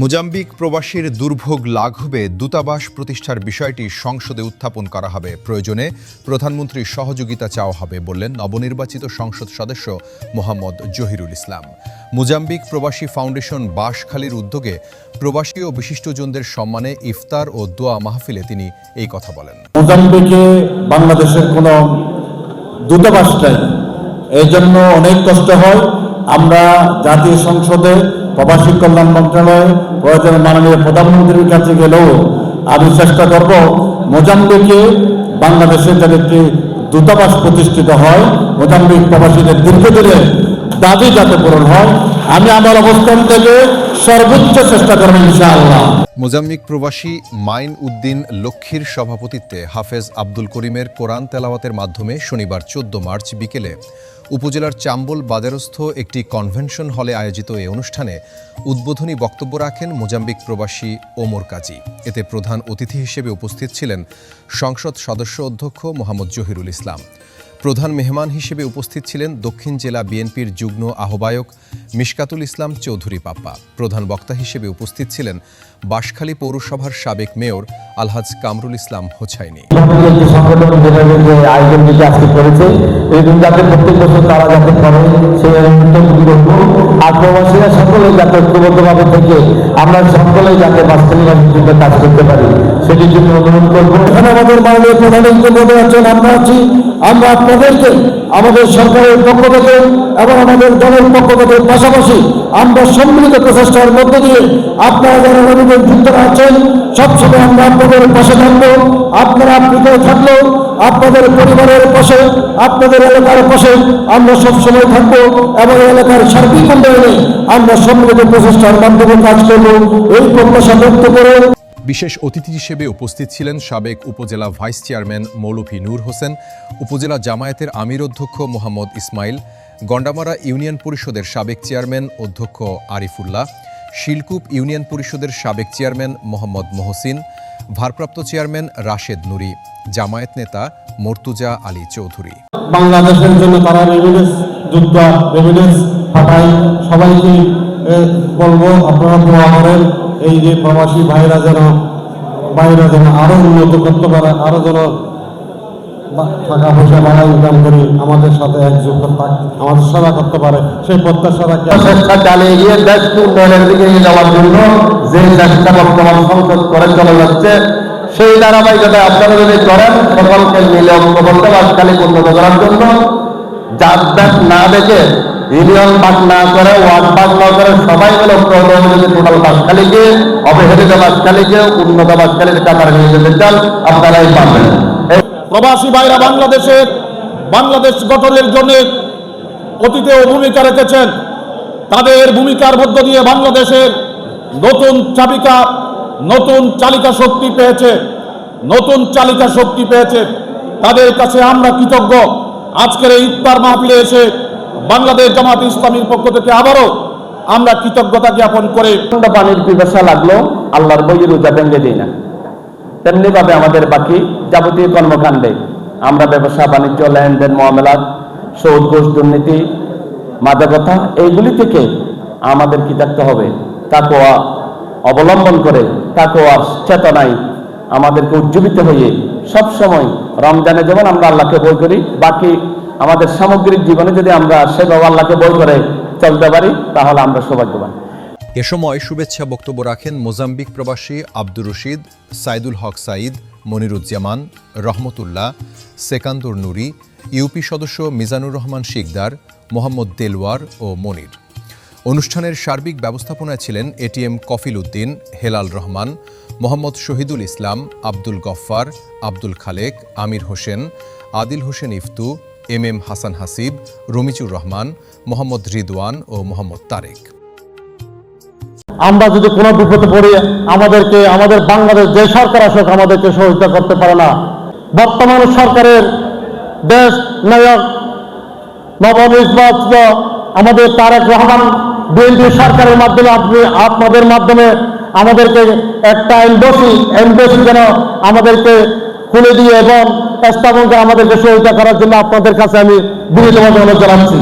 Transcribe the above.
Mozambique প্রবাসীর দুর্ভোগ লাঘবে দূতাবাস প্রতিষ্ঠার বিষয়টি সংসদে উত্থাপন করা হবে, প্রয়োজনে প্রধানমন্ত্রীর সহযোগিতা চাওয়া হবে বললেন নবনির্বাচিত সংসদ সদস্য মোহাম্মদ জহিরুল ইসলাম। মোজাম্বিক প্রবাসী ফাউন্ডেশন বাঁশখালীর উদ্যোগে প্রবাসী ও বিশিষ্টজনদের সম্মানে ইফতার ও দোয়া মাহফিলে তিনি এই কথা বলেন। মোজাম্বিকে বাংলাদেশের কোনো দূতাবাস নাই, এই জন্য অনেক কষ্ট হয়। আমরা জাতীয় সংসদে প্রবাসী কল্যাণ মন্ত্রণালয় প্রয়োজনে মাননীয় প্রধানমন্ত্রীর কাছে গেলেও আমি চেষ্টা করব মোজাম্বিকে বাংলাদেশের যাতে একটি দূতাবাস প্রতিষ্ঠিত হয়, মোজাম্বিক প্রবাসীদের দীর্ঘদিনের দাবি যাতে পূরণ হয়। আমি আমার অবস্থান থেকে সর্বোচ্চ চেষ্টা করব ইনশাআল্লাহ। মোজাম্বিক প্রবাসী মাইন উদ্দিন লক্ষ্মীর সভাপতিত্বে হাফেজ আব্দুল করিমের কোরআন তেলাওয়াতের মাধ্যমে শনিবার 14 মার্চ বিকেলে উপজেলার চাম্বল বাজারস্থ একটি কনভেনশন হলে আয়োজিত এই অনুষ্ঠানে উদ্বোধনী বক্তব্য রাখেন মোজাম্বিক প্রবাসী ওমর কাজী। এতে প্রধান অতিথি হিসেবে উপস্থিত ছিলেন সংসদ সদস্য অধ্যক্ষ মোহাম্মদ জহিরুল ইসলাম। প্রধান মেহমান হিসেবে উপস্থিত ছিলেন দক্ষিণ জেলা বিএনপির যুগ্ম আহ্বায়ক মিশকাতুল ইসলাম চৌধুরী পাপ্পা। প্রধান বক্তা হিসেবে উপস্থিত ছিলেন বাঁশখালী পৌরসভার সাবেক মেয়র আলহাজ কামরুল ইসলাম হোছাইনি। আমরা সকলে যাতে বাঁশখালীবাসীর কাজ করতে পারি সেটির জন্য অনুরোধ করব। এখানে আমাদের মাননীয় প্রধানমন্ত্রী আছেন, আমরা আপনাদেরকে আমাদের সরকারের পক্ষ থেকে এবং আমাদের দলের পক্ষ থেকে পাশাপাশি আমরা সম্মিলিত প্রচেষ্টার মধ্য দিয়ে আপনারা যারা নবীদের যুক্ত আছেন সবসময় আমরা আপনাদের পাশে থাকবো। আপনারা আপনিতে থাকলেও আপনাদের পরিবারের পাশে, আপনাদের এলাকার পাশে আমরা সবসময় থাকবো এবং এলাকার সার্বিক উন্নয়নে আমরা সম্মিলিত প্রচেষ্টার মাধ্যমে কাজ করবো, এই প্রত্যাশা ব্যক্ত করে বিশেষ অতিথি হিসেবে উপস্থিত ছিলেন সাবেক উপজেলা ভাইস চেয়ারম্যান মৌলভী নূর হোসেন, উপজেলা জামায়াতের আমির অধ্যক্ষ মোহাম্মদ ইসমাইল, গন্ডামারা ইউনিয়ন পরিষদের সাবেক চেয়ারম্যান অধ্যক্ষ আরিফুল্লাহ, শিলকুপ ইউনিয়ন পরিষদের সাবেক চেয়ারম্যান মোহাম্মদ মহসিন, ভারপ্রাপ্ত চেয়ারম্যান রাশেদ নুরি, জামায়াত নেতা মর্তুজা আলী চৌধুরী। বাংলাদেশের জন্য তারা রেভিডেন্স পাঠায়। সবাইকে বলবো আপনারা দোয়া করেন, এই যে প্রবাসী ভাইরা যেন আরো উন্নত করতে পারে, আরো যেন টাকা পয়সা বাড়া ইনকাম করে আমাদের সাথে একযোগ আমাদের সেবা করতে পারে, সেই প্রত্যাশা চেষ্টা চালিয়ে গিয়ে দেশকে উন্নয়নের দিকে নিয়ে যাওয়ার জন্য যে চেষ্টা বর্তমান সংসদ করে চলে যাচ্ছে, সেই ধারাবাহিকতা আপনারা যদি করেন সকলকে মিলে ঐক্যবদ্ধ বাঁশখালী উন্নত করার জন্য জাত দেশ না দেখে, ইউনিয়ন ভাগ না করে, ওয়ার্ড ভাগ না করে সবাই মিলে ঐক্যবদ্ধ টোটাল বাঁশখালীকে, অবহেলিত বাঁশখালীকে উন্নত বাঁশখালীর কাতারে নিয়ে যেতে চান, আপনারাই পাবেন। প্রবাসী ভাইরা বাংলাদেশ গঠনের জন্য অতীতেও ভূমিকা রেখেছেন। তাদের ভূমিকার মধ্য দিয়ে বাংলাদেশের নতুন চালিকা শক্তি পেয়েছে। তাদের কাছে আমরা কৃতজ্ঞ। আজকের এই ইফতার মাহফিলে এসে বাংলাদেশ জামাত ইসলামীর পক্ষ থেকে আবারও আমরা কৃতজ্ঞতা জ্ঞাপন করে পানির পিপাসা লাগলো আল্লাহর বইয়ের রোজা ভেঙে দিই না, তেমনি ভাবে আমাদের বাকি যাবতীয় কর্মকাণ্ডে আমরা ব্যবসা বাণিজ্য, লেনদেন, মামলাত, সুদ, ঘুষ, দুর্নীতি, মাদকতা এইগুলি থেকে আমাদের কি থাকতে হবে, তাকওয়া অবলম্বন করে তাকওয়ার চেতনায় আমাদেরকে উজ্জীবিত হয়ে সবসময় রমজানে যেমন আমরা আল্লাহকে ভয় করি, বাকি আমাদের সামগ্রিক জীবনে যদি আমরা সেভাবে আল্লাহকে ভয় করে চলতে পারি তাহলে আমরা সৌভাগ্যবান। এ সময় শুভেচ্ছা বক্তব্য রাখেন মোজাম্বিক প্রবাসী আব্দুর রশিদ, সাইদুল হক সাইদ, মনিরুজ্জামান, রহমতুল্লাহ, সেকান্দুর নুরি, ইউপি সদস্য মিজানুর রহমান শিকদার, মোহাম্মদ দেলওয়ার ও মনির। অনুষ্ঠানের সার্বিক ব্যবস্থাপনায় ছিলেন এটিএম কফিল উদ্দিন, হেলাল রহমান, মোহাম্মদ শহীদুল ইসলাম, আব্দুল গফফার, আব্দুল খালেক, আমির হোসেন, আদিল হোসেন ইফতু, এম হাসান হাসিব, রমিজুর রহমান, মোহাম্মদ রিদওয়ান ও মোহাম্মদ তারেক। আমরা যদি কোনো বিপদে পড়ি আমাদের বাংলাদেশ যে সরকার আসুক আমাদেরকে সহযোগিতা করতে পারে না। বর্তমান সরকারের দেশ নায়ক নবনির্বাচিত আমাদের তারেক রহমান বিএনপি সরকারের মাধ্যমে আপনাদের মাধ্যমে আমাদেরকে একটা এমবেসি যেন আমাদেরকে খুলে দিয়ে এবং স্থাপন করে আমাদেরকে সহযোগিতা করার জন্য আপনাদের কাছে আমি বিনীতভাবে অনুরোধ জানাচ্ছি।